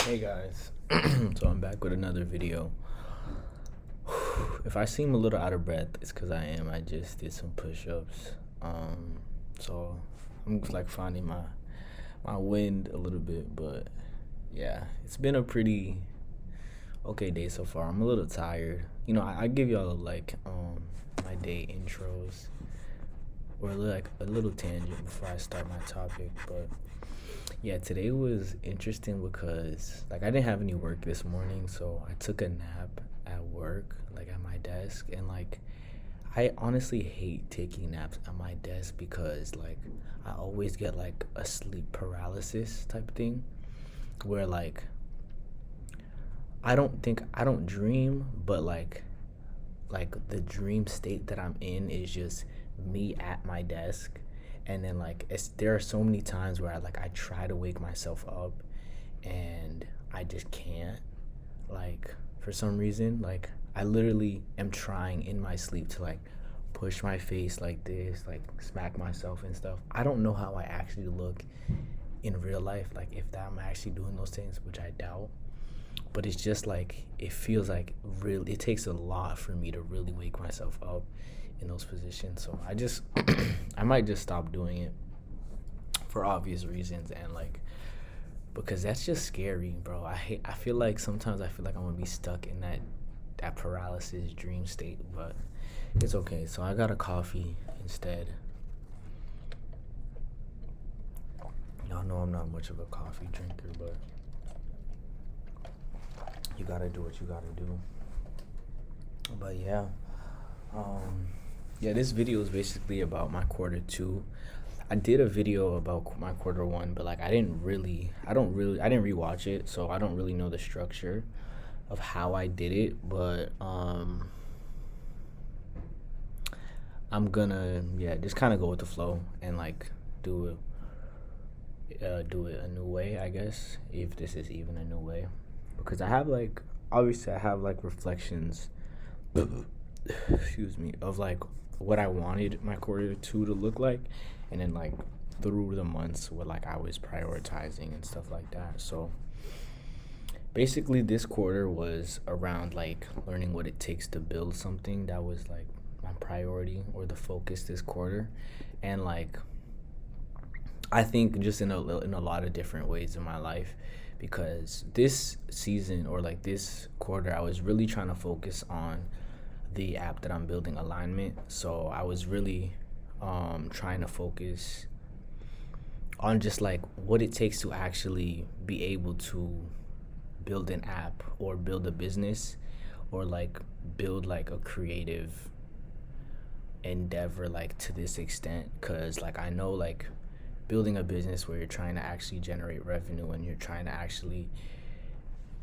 Hey guys, so I'm back with another video. If I seem a little out of breath, it's because I am. I just did some push-ups. So I'm just like finding my wind a little bit, but yeah, it's been a pretty okay day so far. I'm a little tired. I give y'all like my day intros or like a little tangent before I start my topic, but yeah, today was interesting because like I didn't have any work this morning, so I took a nap at work, like at my desk, and like I honestly hate taking naps at my desk because like I always get like a sleep paralysis type thing where like I don't dream, but like the dream state that I'm in is just me at my desk, and then like there are so many times where I try to wake myself up and I just can't, like for some reason, like I literally am trying in my sleep to like push my face like this, like smack myself and stuff. I don't know how I actually look in real life, like if that I'm actually doing those things, which I doubt, but it's just like it feels like really it takes a lot for me to really wake myself up in those positions. So I just I might just stop doing it for obvious reasons, and like because that's just scary, bro. I feel like sometimes I feel like I'm gonna be stuck in that paralysis dream state, but it's okay. So I got a coffee instead. Y'all know I'm not much of a coffee drinker, but you gotta do what you gotta do. But yeah, um, yeah, this video is basically about my quarter two. I did a video about my quarter one, but like I didn't rewatch it, so I don't really know the structure of how I did it. But I'm gonna just kind of go with the flow and like do do it a new way, I guess, if this is even a new way, because I have like obviously I have like reflections excuse me, of like what I wanted my quarter two to look like, and then like through the months what like I was prioritizing and stuff like that. So basically this quarter was around like learning what it takes to build something. That was like my priority or the focus this quarter. And like I think just in a lot of different ways in my life, because this season or like this quarter I was really trying to focus on the app that I'm building, Alignment. So I was really trying to focus on just like what it takes to actually be able to build an app or build a business or like build like a creative endeavor like to this extent, because like I know like building a business where you're trying to actually generate revenue and you're trying to actually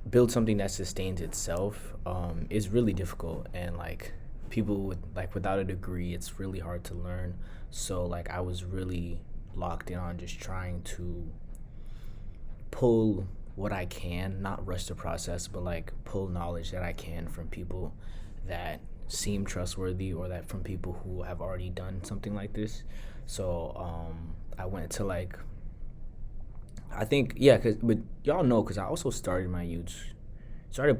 build something that sustains itself is really difficult, and like people with like without a degree it's really hard to learn. So like I was really locked in on just trying to pull what I can, not rush the process, but like pull knowledge that I can from people that seem trustworthy or that from people who have already done something like this. So I went to like I think yeah, cause but y'all know, cause I also started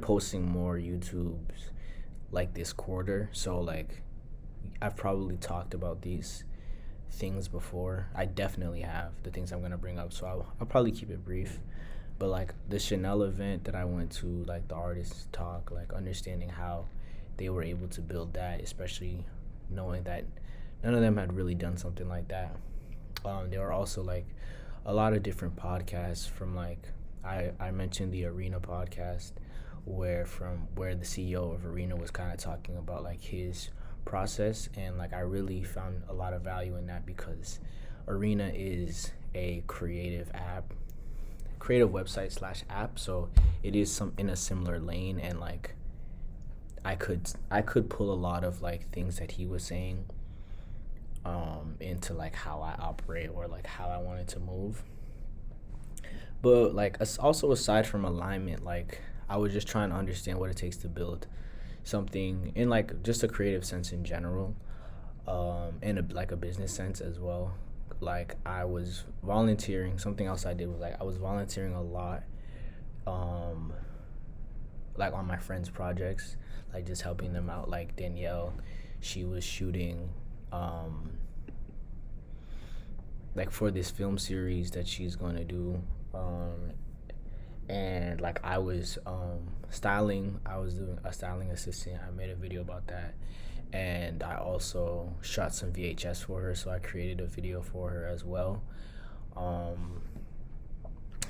posting more YouTubes like this quarter. So like I've probably talked about these things before. I definitely have the things I'm gonna bring up. So I'll probably keep it brief. But like the Chanel event that I went to, like the artists talk, like understanding how they were able to build that, especially knowing that none of them had really done something like that. There were also like a lot of different podcasts from like I mentioned the Arena podcast, where the CEO of Arena was kind of talking about like his process, and like I really found a lot of value in that because Arena is a creative website slash app, so it is some in a similar lane, and like I could pull a lot of like things that he was saying into like how I operate or like how I wanted to move. But like also aside from Alignment, like I was just trying to understand what it takes to build something in like just a creative sense in general, in like a business sense as well. Like I was volunteering. Something else I did was like I was volunteering a lot um like on my friends' projects, like just helping them out. Like Danielle, she was shooting um like for this film series that she's going to do. And like I was styling, I was doing a styling assistant. I made a video about that, and I also shot some VHS for her, so I created a video for her as well. um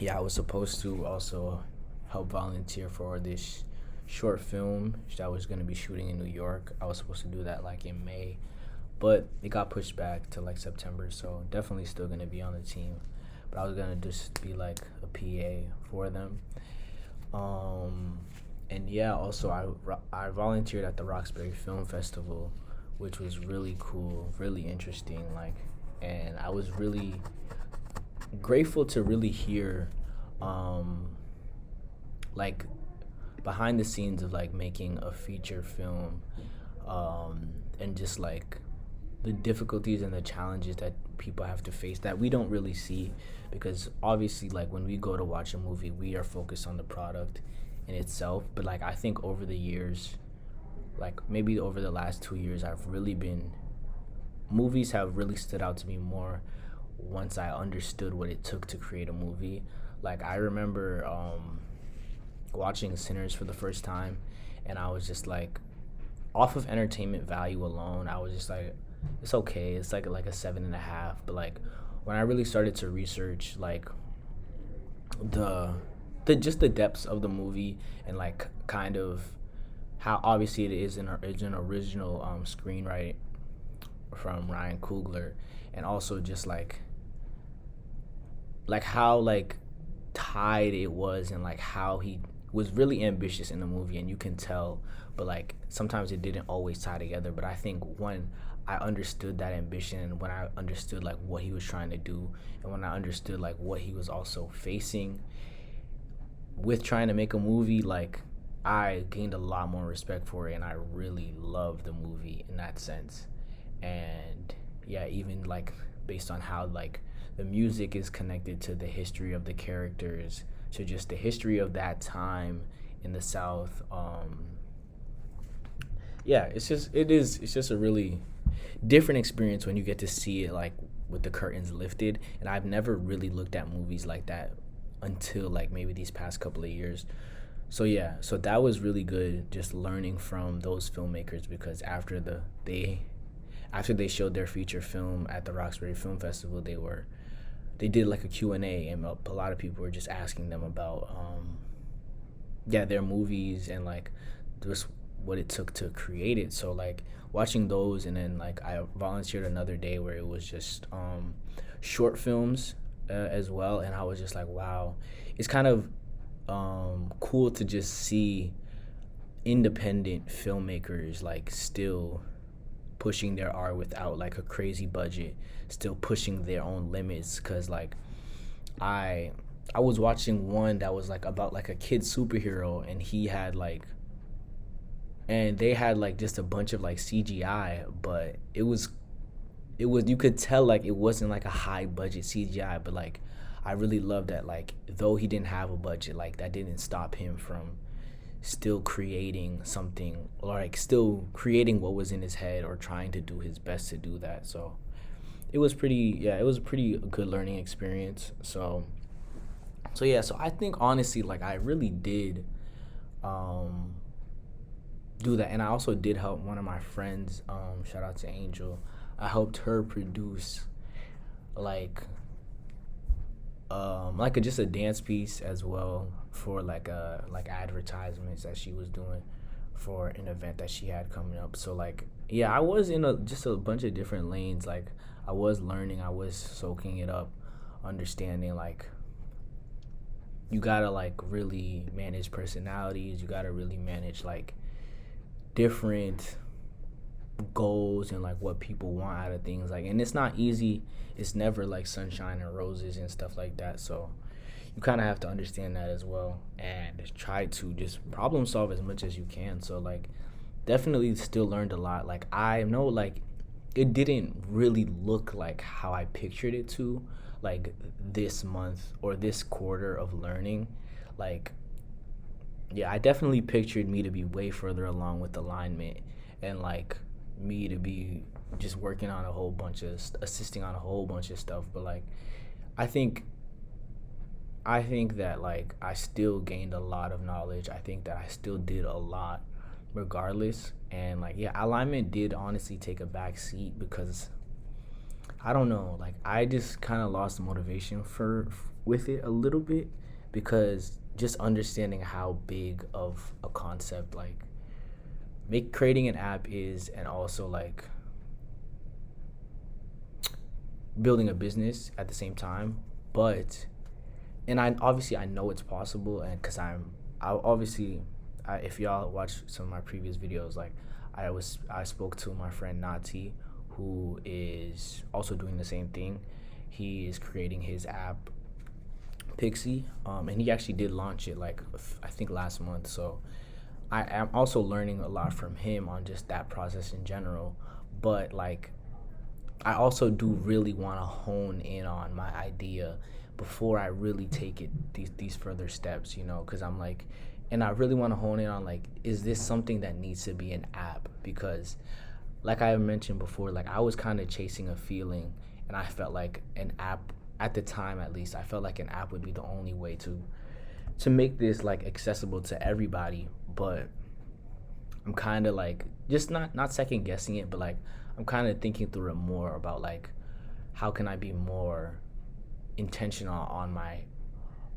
yeah, I was supposed to also help volunteer for this short film that I was going to be shooting in New York. I was supposed to do that like in May, but it got pushed back to like September, so definitely still going to be on the team. But I was going to just be like a PA for them. Um, and yeah, also I volunteered at the Roxbury Film Festival, which was really cool, really interesting. Like, and I was really grateful to really hear, um, like behind the scenes of like making a feature film, and just like the difficulties and the challenges that people have to face that we don't really see, because obviously like when we go to watch a movie we are focused on the product in itself. But like I think over the years, like maybe over the last 2 years, I've really been movies have really stood out to me more once I understood what it took to create a movie. Like I remember watching Sinners for the first time, and I was just like, off of entertainment value alone, I was just like, it's okay. It's like a 7.5. But like when I really started to research like the the just the depths of the movie, and like kind of how obviously it's an original screenwrite from Ryan Coogler, and also just like how like tied it was, and like how he was really ambitious in the movie, and you can tell. But like sometimes it didn't always tie together. But I think when I understood that ambition, and when I understood like what he was trying to do, and when I understood like what he was also facing with trying to make a movie, like I gained a lot more respect for it, and I really loved the movie in that sense. And yeah, even like based on how like the music is connected to the history of the characters, to just the history of that time in the South. Yeah, it's just a really different experience when you get to see it like with the curtains lifted. And I've never really looked at movies like that until like maybe these past couple of years. So yeah, so that was really good, just learning from those filmmakers, because after they showed their feature film at the Roxbury Film Festival, they did like a Q&A, and a lot of people were just asking them about yeah, their movies, and like just what it took to create it. So like watching those, and then like I volunteered another day where it was just short films as well, and I was just like, wow, it's kind of cool to just see independent filmmakers like still pushing their art without like a crazy budget, still pushing their own limits. Cause like I I was watching one that was like about like a kid superhero, and they had like just a bunch of like CGI, but it was you could tell like it wasn't like a high budget CGI. But like I really loved that, like though he didn't have a budget, like that didn't stop him from still creating something, or like still creating what was in his head, or trying to do his best to do that. So it was a pretty good learning experience. So yeah, so I think honestly, like I really did um do that. And I also did help one of my friends, shout out to Angel. I helped her produce like just a dance piece as well, for like advertisements that she was doing for an event that she had coming up. So like yeah, I was in just a bunch of different lanes. Like I was learning, I was soaking it up, understanding like you gotta like really manage personalities, you gotta really manage like different goals, and like what people want out of things. Like, and it's not easy, it's never like sunshine and roses and stuff like that. So you kind of have to understand that as well, and try to just problem solve as much as you can. So like definitely still learned a lot. Like I know like it didn't really look like how I pictured it to, like this month or this quarter of learning. Like yeah, I definitely pictured me to be way further along with alignment, and like me to be just working on a whole bunch of assisting on a whole bunch of stuff. But like, I think I think that like I still gained a lot of knowledge. I think that I still did a lot regardless. And like, yeah, alignment did honestly take a back seat because I don't know, like I just kind of lost motivation for with it a little bit, because just understanding how big of a concept like make creating an app is, and also like building a business at the same time. But and I obviously I know it's possible, and because I obviously if y'all watch some of my previous videos, like I spoke to my friend Nati, who is also doing the same thing. He is creating his app Pixie, and he actually did launch it like I think last month. So I am also learning a lot from him on just that process in general. But like I also do really want to hone in on my idea before I really take it these further steps, because I'm like, and I really want to hone in on like, is this something that needs to be an app? Because, like I mentioned before, like I was kind of chasing a feeling, and I felt like an app at the time, at least, I felt like an app would be the only way to make this like accessible to everybody. But I'm kind of like just not second guessing it, but like I'm kind of thinking through it more about like how can I be more intentional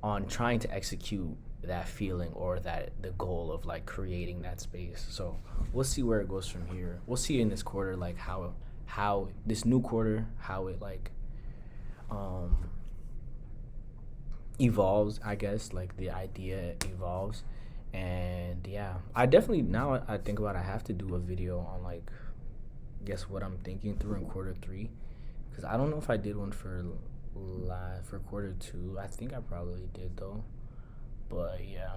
on trying to execute that feeling, or that the goal of like creating that space. So we'll see where it goes from here. We'll see in this quarter like how this new quarter, how it like um evolves, I guess, like the idea evolves. And yeah, I definitely, now I think about it, I have to do a video on like guess what I'm thinking through in quarter three, because I don't know if I did one for live for quarter two. I think I probably did though. But yeah,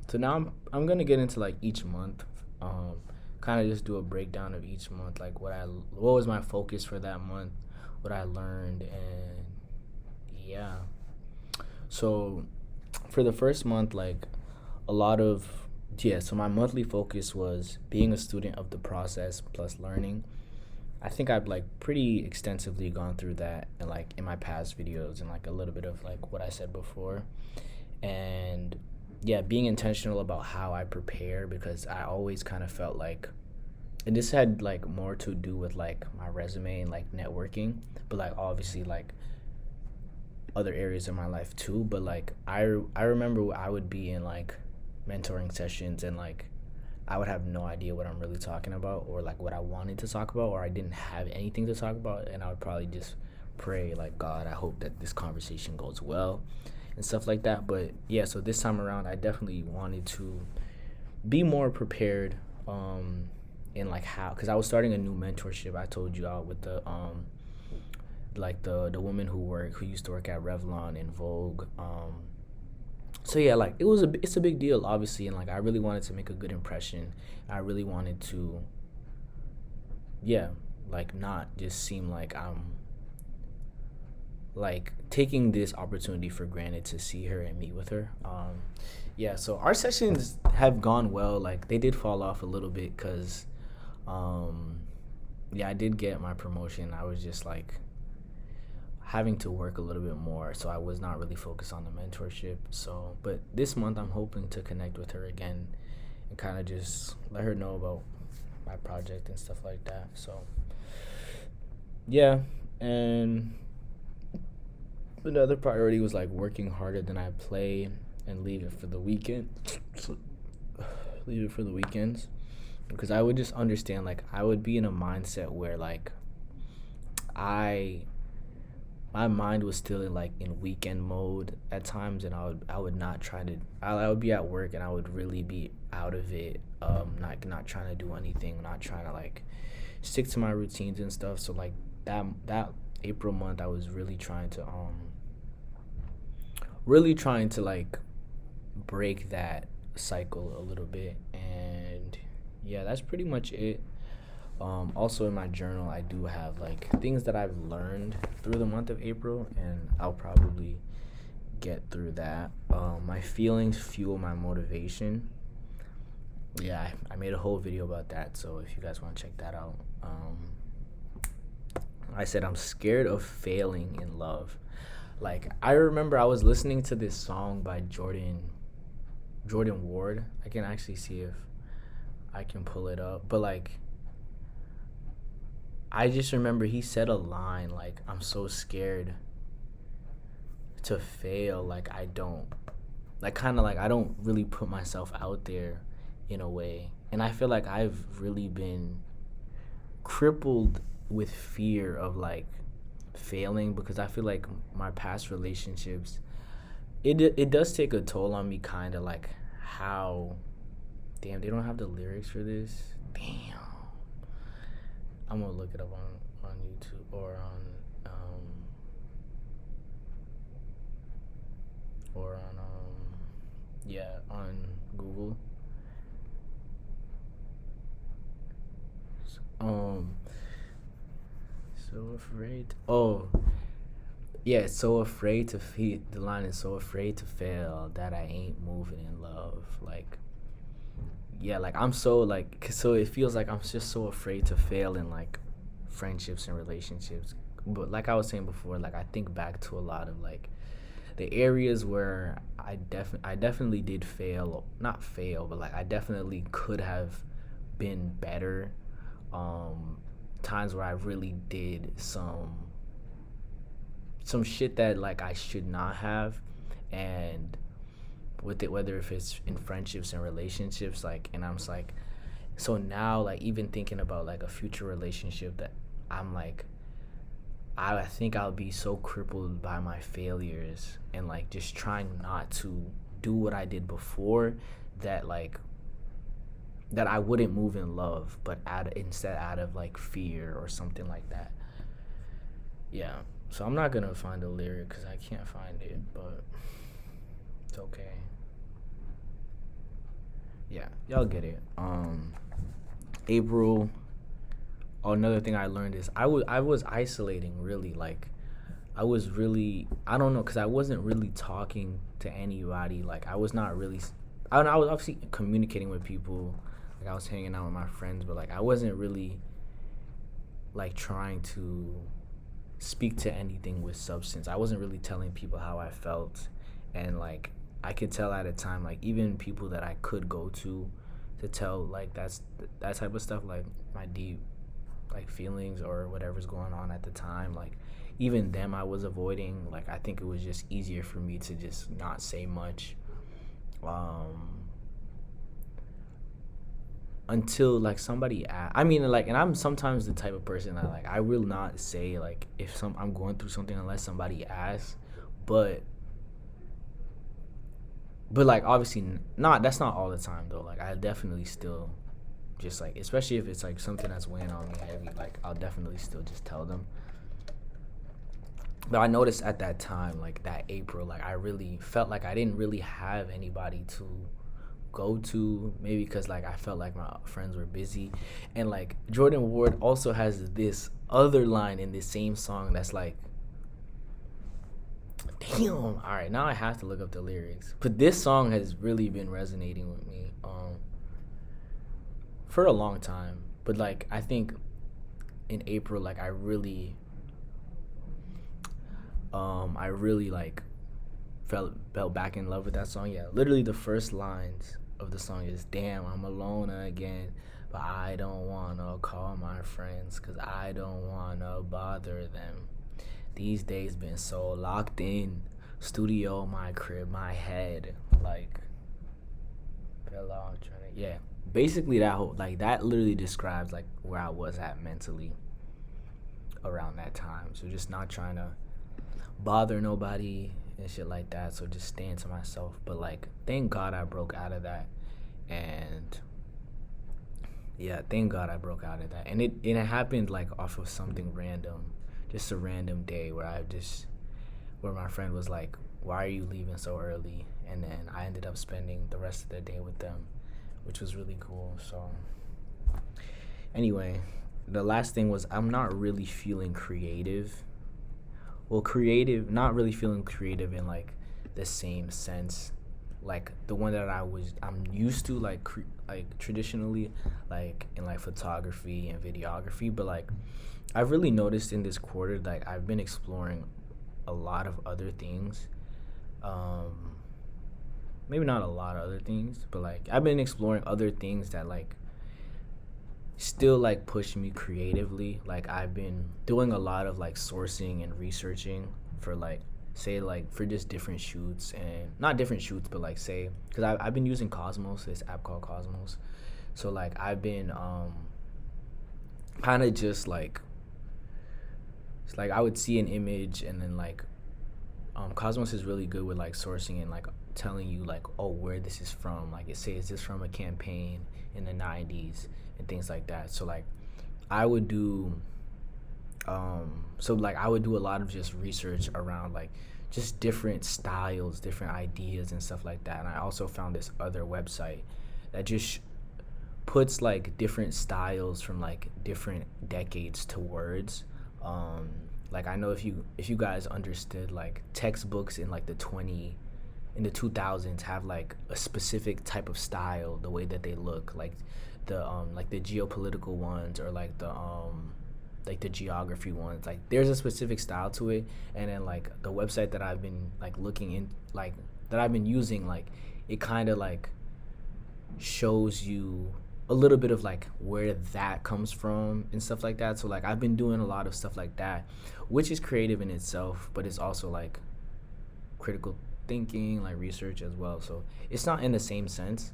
so now I'm gonna get into like each month, um kind of just do a breakdown of each month, like what was my focus for that month, what I learned. And yeah, so for the first month, like a lot of, yeah, so my monthly focus was being a student of the process plus learning. I think I've like pretty extensively gone through that, and like in my past videos, and like a little bit of like what I said before. And yeah, being intentional about how I prepare, because I always kind of felt like, and this had like more to do with like my resume and like networking, but like obviously like other areas of my life too. But like I remember I would be in like mentoring sessions, and like I would have no idea what I'm really talking about, or like what I wanted to talk about, or I didn't have anything to talk about, and I would probably just pray like, God, I hope that this conversation goes well and stuff like that. But yeah, so this time around I definitely wanted to be more prepared, in like how, because I was starting a new mentorship. I told you out with the like the woman who used to work at Revlon and Vogue. So yeah, like it's a big deal obviously, and like I really wanted to make a good impression. I really wanted to, yeah, like not just seem like I'm like taking this opportunity for granted to see her and meet with her. Yeah, so our sessions have gone well. Like they did fall off a little bit because yeah, I did get my promotion. I was just like having to work a little bit more, so I was not really focused on the mentorship. So but this month I'm hoping to connect with her again and kind of just let her know about my project and stuff like that. So yeah. And another priority was like working harder than I play, and leave it for the weekend. Leave it for the weekends, because I would just understand, like I would be in a mindset where like I my mind was still in like in weekend mode at times, and I would not try to, I would be at work and I would really be out of it, not trying to do anything, not trying to like stick to my routines and stuff. So like that April month I was really trying to like break that cycle a little bit. And yeah, that's pretty much it. Also in my journal I do have like things that I've learned through the month of April, and I'll probably get through that. My feelings fuel my motivation. Yeah, I made a whole video about that. So if you guys want to check that out, I said I'm scared of failing in love. Like I remember I was listening to this song by Jordan Ward. I can actually see if I can pull it up. But like I just remember he said a line like I'm so scared to fail, like I don't like kind of like I don't really put myself out there in a way. And I feel like I've really been crippled with fear of like failing because I feel like my past relationships it does take a toll on me kind of like how damn they don't have the lyrics for this. Damn. I'm gonna look it up on YouTube or on yeah on Google. Um, so afraid. Oh, yeah. So afraid to feel. The line is so afraid to fail that I ain't moving in love. Like, yeah, like I'm so like. So it feels like I'm just so afraid to fail in like friendships and relationships. But like I was saying before, like I think back to a lot of like the areas where I definitely did fail, not fail, but like I definitely could have been better. Um, Times where I really did some shit that like I should not have, and with it whether if it's in friendships and relationships, like, and I'm just like, so now like even thinking about like a future relationship that I'm like I think I'll be so crippled by my failures and like just trying not to do what I did before that like that I wouldn't move in love, but instead out of like fear or something like that. Yeah. So I'm not gonna find a lyric because I can't find it, but it's okay. Yeah, y'all get it. April. Oh, another thing I learned is I was isolating really like I was really I don't know because I wasn't really talking to anybody. Like I was not really. I was obviously communicating with people. Like I was hanging out with my friends, but like I wasn't really like trying to speak to anything with substance. I wasn't really telling people how I felt, and like I could tell at a time like even people that I could go to tell like that type of stuff like my deep like feelings or whatever's going on at the time, like even them I was avoiding. Like I think it was just easier for me to just not say much until like somebody I mean like, and I'm sometimes the type of person that like I will not say like if I'm going through something unless somebody asks, but like obviously not that's not all the time though. Like I definitely still just like, especially if it's like something that's weighing on me heavy, like I'll definitely still just tell them. But I noticed at that time, like that April, like I really felt like I didn't really have anybody to go to, maybe because like I felt like my friends were busy. And like Jordan Ward also has this other line in this same song that's like, damn, all right, now I have to look up the lyrics. But this song has really been resonating with me for a long time. But like I think in April, like I really like fell back in love with that song. Yeah, literally the first lines of the song is, "Damn, I'm alone again, but I don't wanna call my friends, 'cause I don't wanna bother them. These days been so locked in, studio, my crib, my head, like fell out trying to." Yeah, basically that whole like that literally describes like where I was at mentally around that time. So just not trying to bother nobody and shit like that. So just staying to myself. But like, thank God I broke out of that. And yeah, thank God I broke out of that. And it happened like off of something random, just a random day where my friend was like, "Why are you leaving so early?" And then I ended up spending the rest of the day with them, which was really cool. So anyway, the last thing was I'm not really feeling creative. Well, creative, not really feeling creative in like the same sense like the one that I'm used to, like like traditionally, like in like photography and videography. But like I've really noticed in this quarter, like I've been exploring a lot of other things. Um, Maybe not a lot of other things, but like I've been exploring other things that like still like push me creatively. Like I've been doing a lot of like sourcing and researching for like say like for just different shoots, and not different shoots but like say because I've been using Cosmos, this app called Cosmos. So like I've been kind of just like it's like I would see an image and then like Cosmos is really good with like sourcing and like telling you like, oh, where this is from. Like it says this from a campaign in the 90s and things like that. So like I would do so like I would do a lot of just research around like just different styles, different ideas and stuff like that. And I also found this other website that just puts like different styles from like different decades to words. Like I know if you guys understood like textbooks in like in the 2000s have like a specific type of style, the way that they look, like the geopolitical ones or like the geography ones, like there's a specific style to it. And then like the website that I've been like looking in, like that I've been using, like it kind of like shows you a little bit of like where that comes from and stuff like that. So like I've been doing a lot of stuff like that, which is creative in itself, but it's also like critical thinking, like research as well. So it's not in the same sense,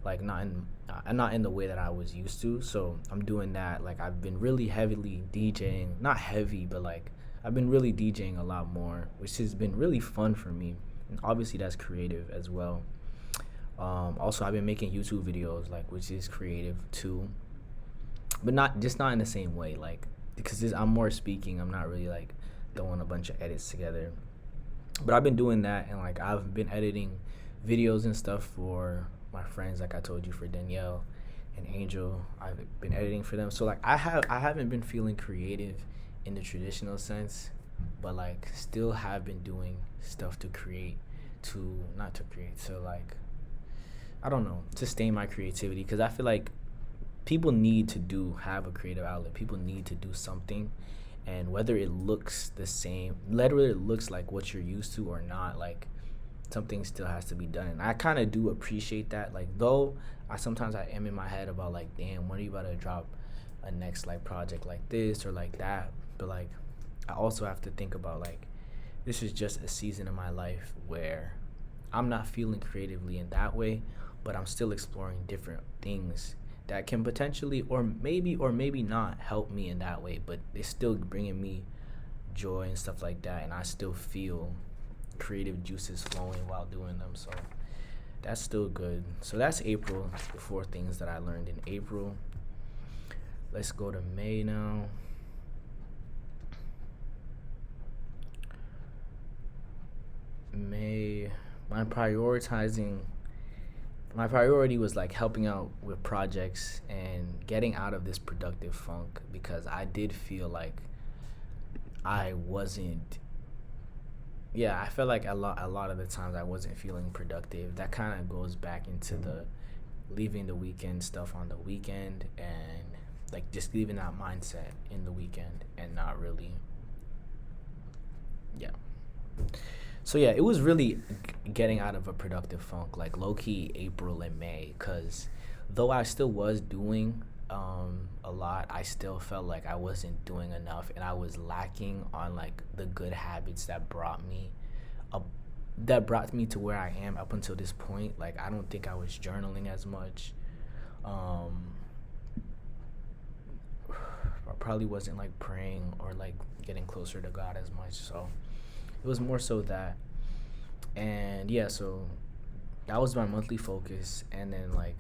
like not in the way that I was used to. So I'm doing that. Like I've been really heavily DJing, not heavy, but like I've been really DJing a lot more, which has been really fun for me. And obviously that's creative as well. Also, I've been making YouTube videos, like which is creative too, but not in the same way. Like because I'm more speaking, I'm not really like throwing a bunch of edits together. But I've been doing that, and like I've been editing videos and stuff for my friends, like I told you, for Danielle and Angel. I've been editing for them. So like I haven't been feeling creative in the traditional sense, but like still have been doing stuff to create, to not to create, to like I don't know, sustain my creativity, because I feel like people need to have a creative outlet. People need to do something, and whether it looks the same, whether it looks like what you're used to or not, like something still has to be done. And I kind of do appreciate that. Like though I am in my head about like, damn, when are you about to drop a next like project like this or like that? But like I also have to think about like this is just a season of my life where I'm not feeling creatively in that way, but I'm still exploring different things that can potentially or maybe not help me in that way, but it's still bringing me joy and stuff like that, and I still feel creative juices flowing while doing them. So that's still good. So that's April, the 4 things that I learned in April. Let's go to May now. May, my priority was like helping out with projects and getting out of this productive funk, because I did feel like I wasn't yeah, I felt like a lot of the times I wasn't feeling productive. That kind of goes back into the leaving the weekend stuff on the weekend, and like just leaving that mindset in the weekend and not really yeah. So yeah, it was really getting out of a productive funk, like low key April and May, because though I still was doing a lot, I still felt like I wasn't doing enough, and I was lacking on like the good habits up, that brought me to where I am up until this point. Like I don't think I was journaling as much. I probably wasn't like praying or like getting closer to God as much. So it was more so that. And yeah, so that was my monthly focus. And then like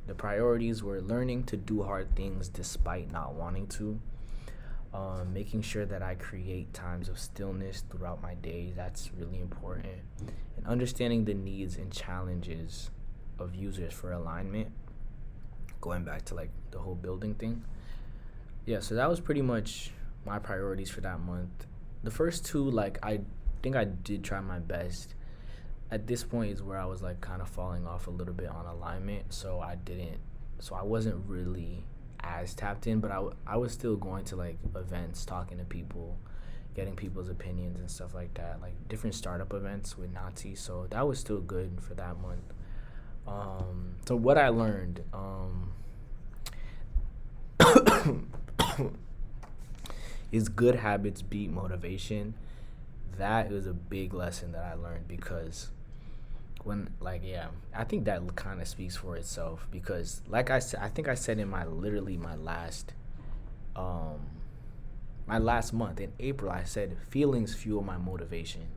the priorities were learning to do hard things despite not wanting to, making sure that I create times of stillness throughout my day. That's really important. And understanding the needs and challenges of users for alignment, going back to like the whole building thing. Yeah, so that was pretty much my priorities for that month. The first 2, like I think I did try my best at this point is where I was like kind of falling off a little bit on alignment, so I wasn't really as tapped in, but I was still going to like events, talking to people, getting people's opinions and stuff like that, like different startup events with Nazi. So that was still good for that month. So what I learned, is good habits beat motivation. That was a big lesson that I learned, because when, like, yeah, I think that kind of speaks for itself, because like I said, I think I said in um my last month in April, I said feelings fuel my motivation.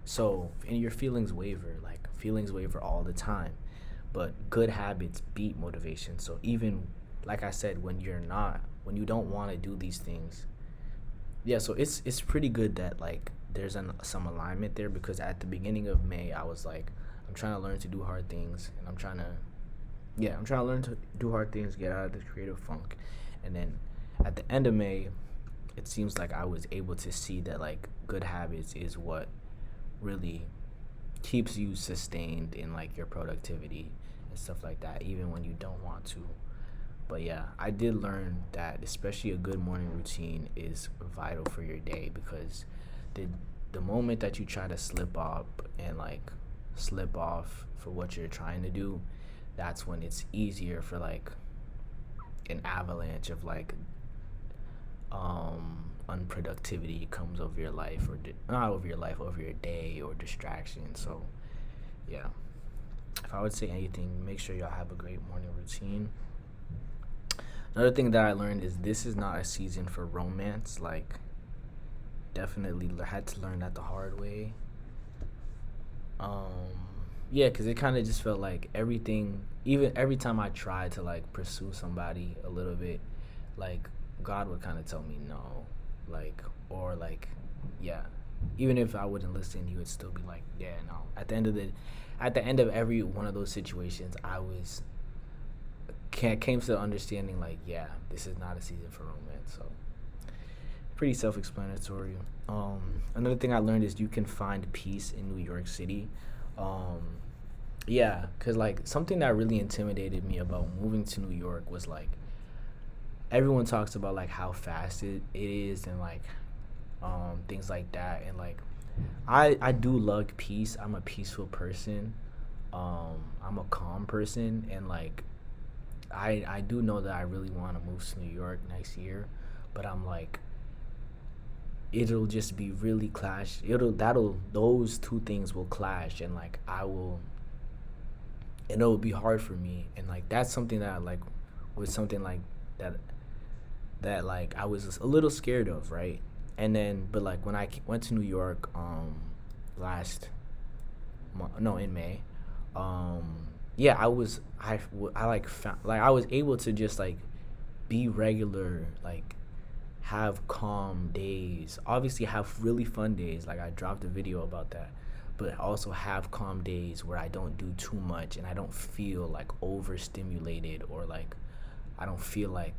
So, and your feelings waver, like feelings waver all the time, but good habits beat motivation. So even like I said, when you don't want to do these things, yeah. So it's pretty good that like there's some alignment there, because at the beginning of May, I was like, I'm trying to learn to do hard things, and I'm trying to learn to do hard things, get out of the creative funk, and then at the end of May, it seems like I was able to see that like good habits is what really keeps you sustained in like your productivity and stuff like that, even when you don't want to. But yeah, I did learn that especially a good morning routine is vital for your day, because the the moment that you try to slip up and like slip off for what you're trying to do, that's when it's easier for like an avalanche of like unproductivity comes over your life, or not over your life, over your day, or distraction. So yeah, if I would say anything, make sure y'all have a great morning routine. Another thing that I learned is this is not a season for romance. Like, definitely had to learn that the hard way. Yeah, because it kind of just felt like everything, even every time I tried to like pursue somebody a little bit, like God would kind of tell me no, like, or like, yeah, even if I wouldn't listen, he would still be like, yeah, no. At the end of every one of those situations, I was came to the understanding like, yeah, this is not a season for romance. So pretty self-explanatory. Another thing I learned is you can find peace in New York City. Um, yeah, because like something that really intimidated me about moving to New York was like everyone talks about like how fast it is, and like things like that, and like I do love peace. I'm a peaceful person. I'm a calm person, and like I do know that I really want to move to New York next year, but I'm like, it'll just be really clash. That'll those two things will clash, and like and it'll be hard for me, and like that's something that like was something like that like I was a little scared of, right? And then, but like when I went to New York, last no, in May, yeah, I like found, like I was able to just like be regular, like have calm days, obviously have really fun days, like I dropped a video about that, but also have calm days where I don't do too much, and I don't feel like overstimulated, or like I don't feel like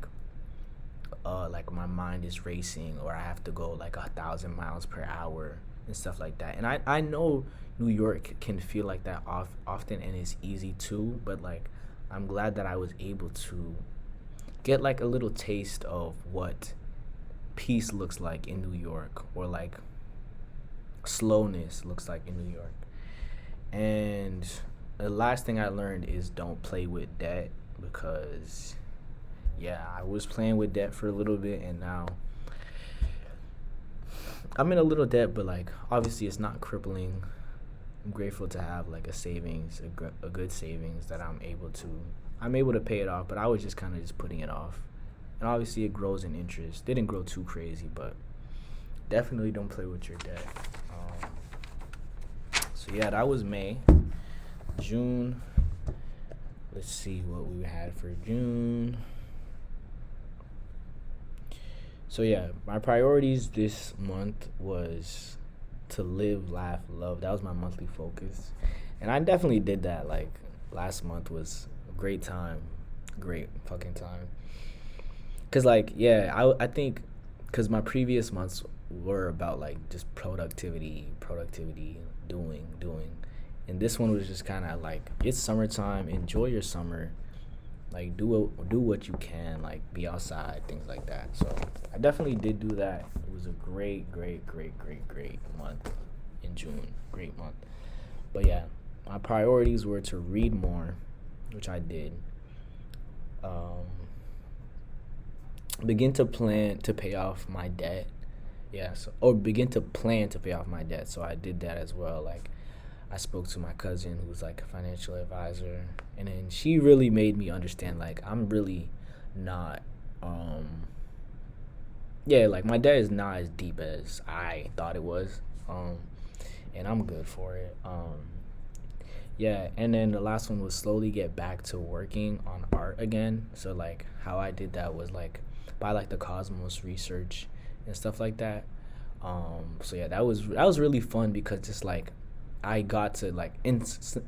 my mind is racing, or I have to go like 1,000 miles per hour and stuff like that. And I know New York can feel like that often, and it's easy too. But like, I'm glad that I was able to get like a little taste of what peace looks like in New York, or like slowness looks like in New York. And the last thing I learned is don't play with debt, because yeah, I was playing with debt for a little bit, and now I'm in a little debt, but like obviously it's not crippling. I'm grateful to have like a savings, a good savings that I'm able to pay it off, but I was just kind of just putting it off. And obviously it grows in interest. Didn't grow too crazy, but definitely don't play with your debt. So yeah, that was May. June, let's see what we had for June. So yeah, my priorities this month was to live, laugh, love. That was my monthly focus, and I definitely did that. Like last month was a great time, great fucking time. Cause like yeah, I think cause my previous months were about like just productivity, doing, And this one was just kind of like, it's summertime, enjoy your summer, like do what you can, like be outside, things like that. So I definitely did do that. It was a great month in June. Great month. But yeah, my priorities were to read more, which I did. Um, begin to plan to pay off my debt. Yeah, so or begin to plan to pay off my debt. So I did that as well. Like I spoke to my cousin who's like a financial advisor, and then she really made me understand like I'm really not yeah, like my debt is not as deep as I thought it was. And I'm good for it. Yeah, and then the last one was slowly get back to working on art again. So like how I did that was like by like the Cosmos research and stuff like that. So yeah, that was really fun because it's like I got to like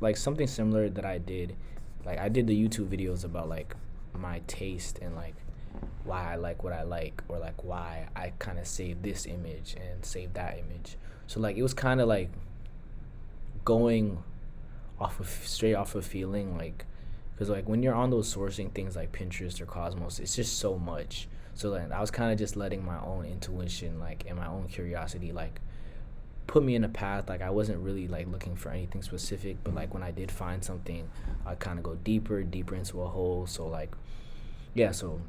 like something similar that I did. Like I did the YouTube videos about like my taste and like why I like what I like, or like why I kind of save this image and save that image. So like it was kind of like going off of straight off of feeling like, because like when you're on those sourcing things like Pinterest or Cosmos, it's just so much. So like I was kind of just letting my own intuition like and my own curiosity like put me in a path. Like I wasn't really like looking for anything specific, but like when I did find something, I kind of go deeper into a hole. So like yeah, so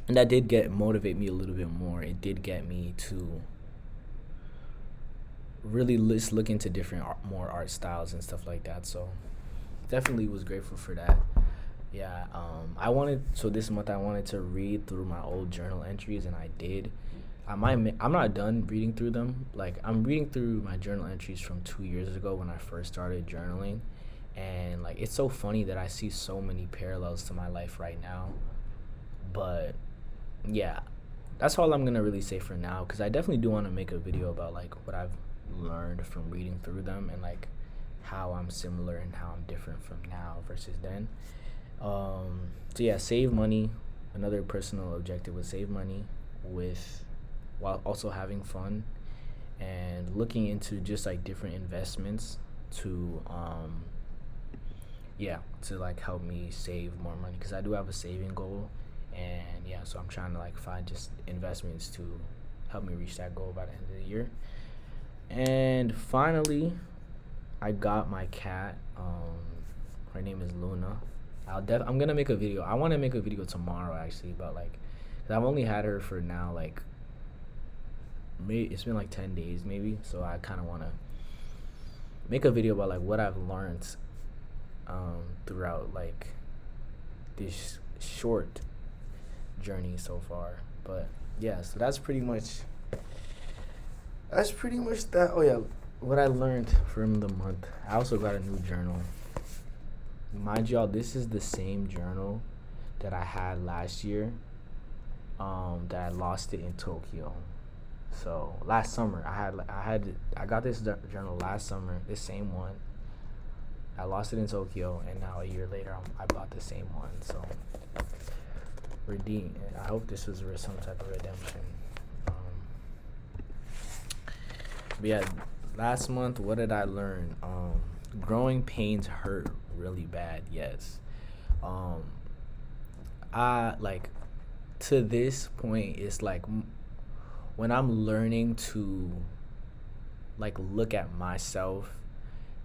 and that did get motivate me a little bit more. It did get me to really look into different more art styles and stuff like that. So definitely was grateful for that. Yeah, I wanted, so this month I wanted to read through my old journal entries, and I did. I'm not done reading through them. Like I'm reading through my journal entries from 2 years ago when I first started journaling, and like it's so funny that I see so many parallels to my life right now. But yeah, that's all I'm gonna really say for now, because I definitely do want to make a video about like what I've learned from reading through them, and like how I'm similar and how I'm different from now versus then. So yeah, save money. Another personal objective was save money with while also having fun, and looking into just like different investments to yeah, to like help me save more money, because I do have a saving goal. And yeah, so I'm trying to like find just investments to help me reach that goal by the end of the year. And finally, I got my cat. Her name is Luna. I'm gonna make a video. I want to make a video tomorrow actually about like, 'cause I've only had her for now like maybe it's been like 10 days maybe. So I kind of want to make a video about like what I've learned throughout like this short journey so far. But yeah, so that's pretty much that. Oh yeah, what I learned from the month. I also got a new journal. Mind y'all, this is the same journal that I had last year. That I lost it in Tokyo. So last summer, I got this journal last summer. This same one. I lost it in Tokyo, and now a year later, I bought the same one. So redeem. I hope this was some type of redemption. But yeah, last month, what did I learn? Growing pains hurt really bad. Yes. Um, I like to this point. It's like when I'm learning to like look at myself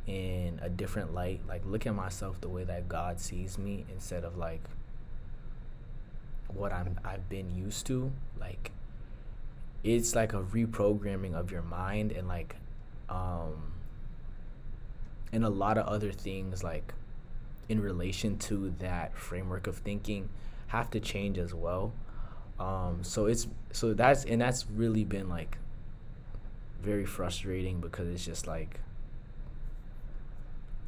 in a different light, like look at myself the way that God sees me instead of like what I've been used to. Like it's like a reprogramming of your mind, and like and a lot of other things like in relation to that framework of thinking have to change as well. That's really been like very frustrating, because it's just like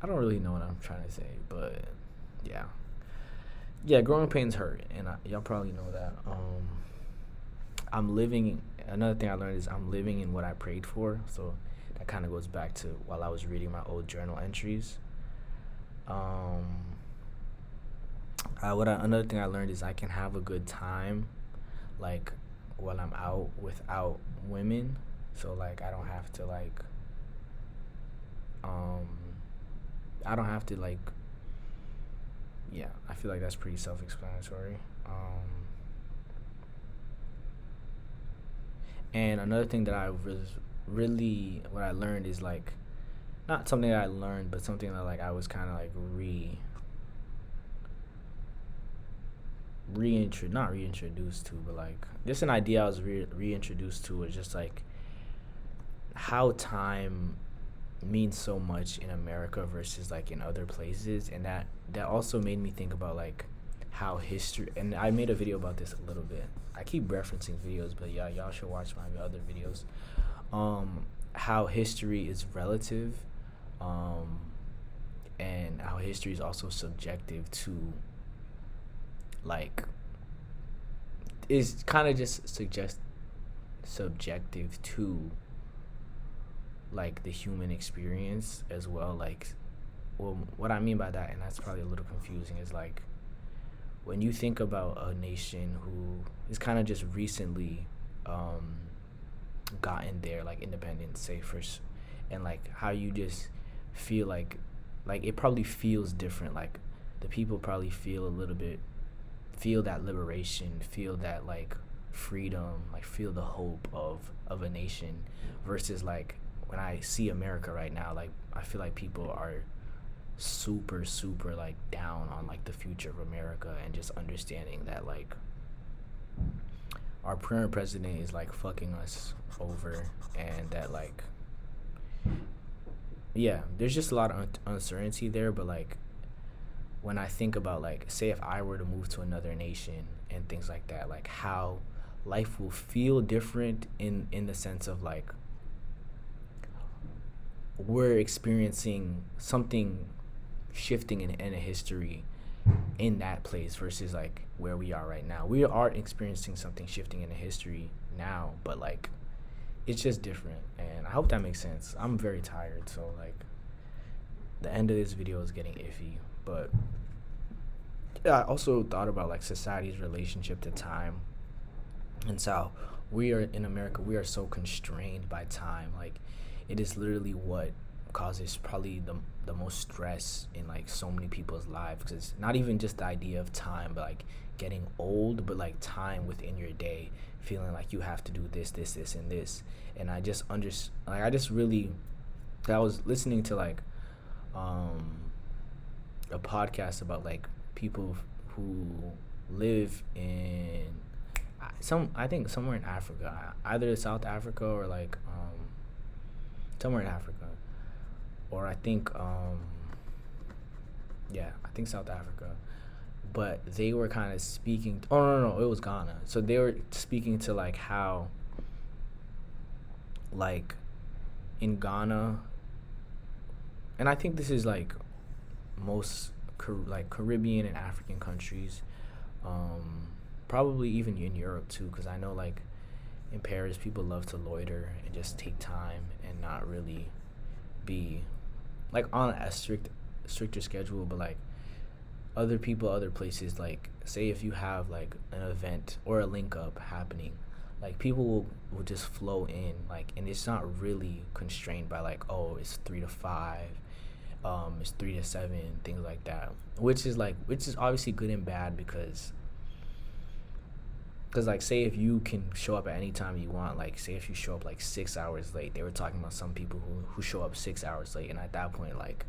I don't really know what I'm trying to say, but yeah, growing pains hurt, and y'all probably know that. I'm living. Another thing I learned is I'm living in what I prayed for. So that kind of goes back to while I was reading my old journal entries. Another thing I learned is I can have a good time, like while I'm out without women. So like I don't have to like I don't have to like. Yeah, I feel like that's pretty self-explanatory. And another thing that I was really what I learned is like not something that I learned, but something that like I was kind of like not reintroduced to, but like just an idea I was reintroduced to was just like how time means so much in America versus like in other places, and that also made me think about like how history. And I made a video about this a little bit. I keep referencing videos, but yeah, y'all should watch my other videos. How history is relative, um, and how history is also subjective to like is kind of just suggest subjective to like the human experience as well. Like, well, what I mean by that, and that's probably a little confusing, is like when you think about a nation who is kind of just recently um, gotten their like independence, say first, and like how you just feel like it probably feels different. Like the people probably feel a little bit feel that liberation, feel that like freedom, like feel the hope of a nation versus like when I see America right now, like I feel like people are super like down on like the future of America and just understanding that like our current president is like fucking us over and that like yeah, there's just a lot of uncertainty there, but like when I think about like say if I were to move to another nation and things like that, like how life will feel different in the sense of like we're experiencing something shifting in a history in that place versus like where we are right now. We are experiencing something shifting in the history now, but like it's just different. And I hope that makes sense. I'm very tired, so like the end of this video is getting iffy, but yeah, I also thought about like society's relationship to time and so we are in America, we are so constrained by time. Like it is literally what causes probably the most stress in like so many people's lives, because not even just the idea of time but like getting old, but like time within your day, feeling like you have to do this and this. And I just like I just really I was listening to like a podcast about like people who live in I think somewhere in Africa, either South Africa or like somewhere in Africa, or I think yeah, I think South Africa. But they were kind of speaking. Oh no, it was Ghana. So they were speaking to like how, like, in Ghana, and I think this is like most like Caribbean and African countries, probably even in Europe too, because I know like in Paris people love to loiter and just take time and not really be like on a stricter schedule, but like other people, other places, like say if you have like an event or a link up happening, like people will just flow in, like, and it's not really constrained by like, oh, it's 3 to 5, it's 3 to 7, things like that, which is obviously good and bad, because like say if you can show up at any time you want, like say if you show up like 6 hours late, they were talking about some people who show up 6 hours late, and at that point, like,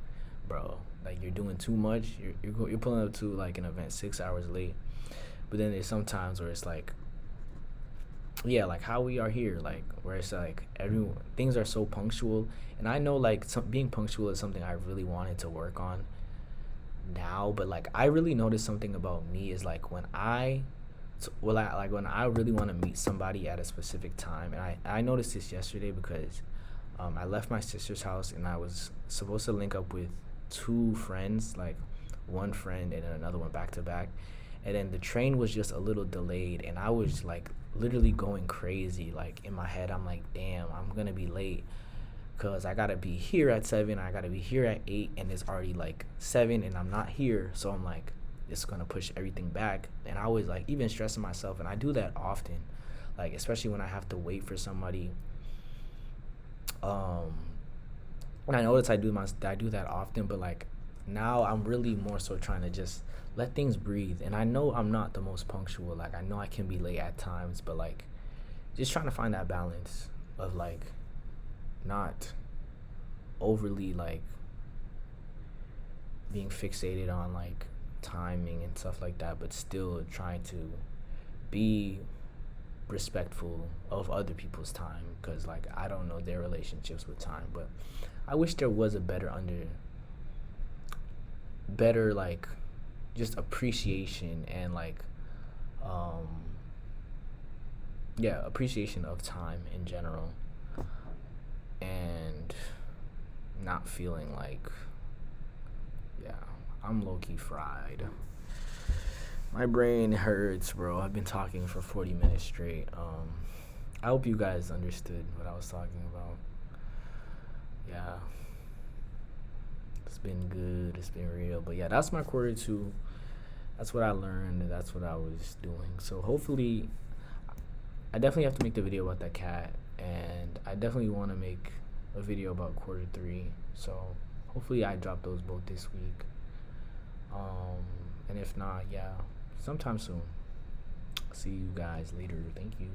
bro, like you're doing too much. You're pulling up to like an event 6 hours late. But then there's some times where it's like, yeah, like how we are here, like where it's like everyone things are so punctual, and I know like being punctual is something I really wanted to work on now, but like I really noticed something about me is like when I when I really want to meet somebody at a specific time, and I noticed this yesterday because I left my sister's house and I was supposed to link up with 2 friends, like one friend and then another one back to back, and then the train was just a little delayed, and I was like literally going crazy. Like in my head, I'm like, damn, I'm gonna be late because I gotta be here at 7, I gotta be here at 8, and it's already like 7 and I'm not here. So I'm like, it's gonna push everything back, and I was like even stressing myself, and I do that often, like especially when I have to wait for somebody. And I notice I do that often, but like now I'm really more so trying to just let things breathe. And I know I'm not the most punctual. Like I know I can be late at times, but like just trying to find that balance of like not overly like being fixated on like timing and stuff like that, but still trying to be respectful of other people's time, because like I don't know their relationships with time. But I wish there was a better like just appreciation and like um yeah, appreciation of time in general, and not feeling like, yeah, I'm low-key fried. My brain hurts, bro. I've been talking for 40 minutes straight. I hope you guys understood what I was talking about. Yeah, it's been good. It's been real. But yeah, that's my quarter two. That's what I learned. And that's what I was doing. So hopefully, I definitely have to make the video about that cat, and I definitely want to make a video about quarter three. So hopefully, I drop those both this week. And if not, yeah, sometime soon. See you guys later. Thank you.